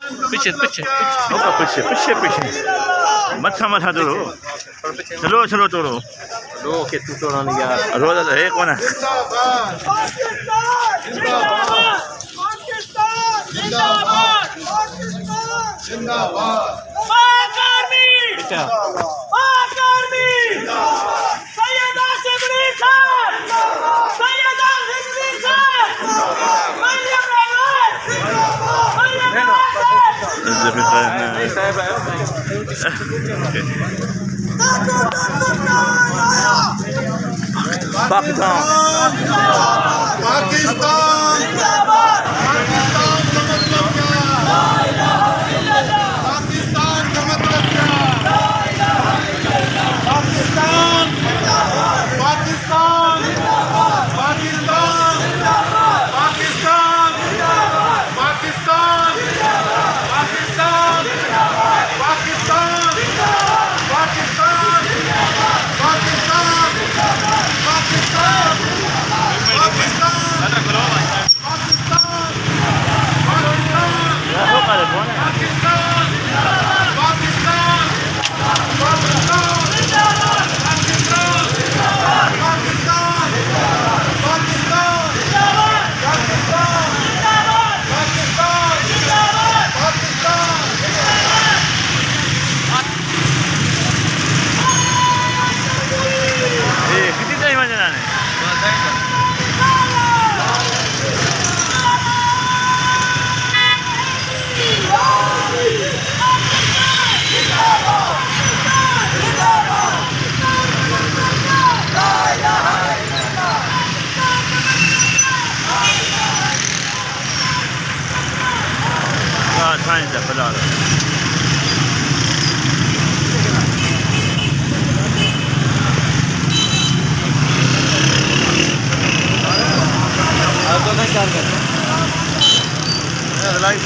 पीछे पीछे होगा पीछे पीछे पीछे मथा मथा तोड़ो चलो चलो तोड़ो रो के तू तोड़ा नहीं यार रोज है कौन है क्या पाकिस्तान पाकिस्तान पाकिस्तान का मतलब क्या पाकिस्तान पाकिस्तान पाकिस्तान पाकिस्तान पाकिस्तान पाकिस्तान पाकिस्तान पाकिस्तान पाकिस्तान पाकिस्तान किती टाइम जाने time da pelada. अब तो नहीं चार कर लाइव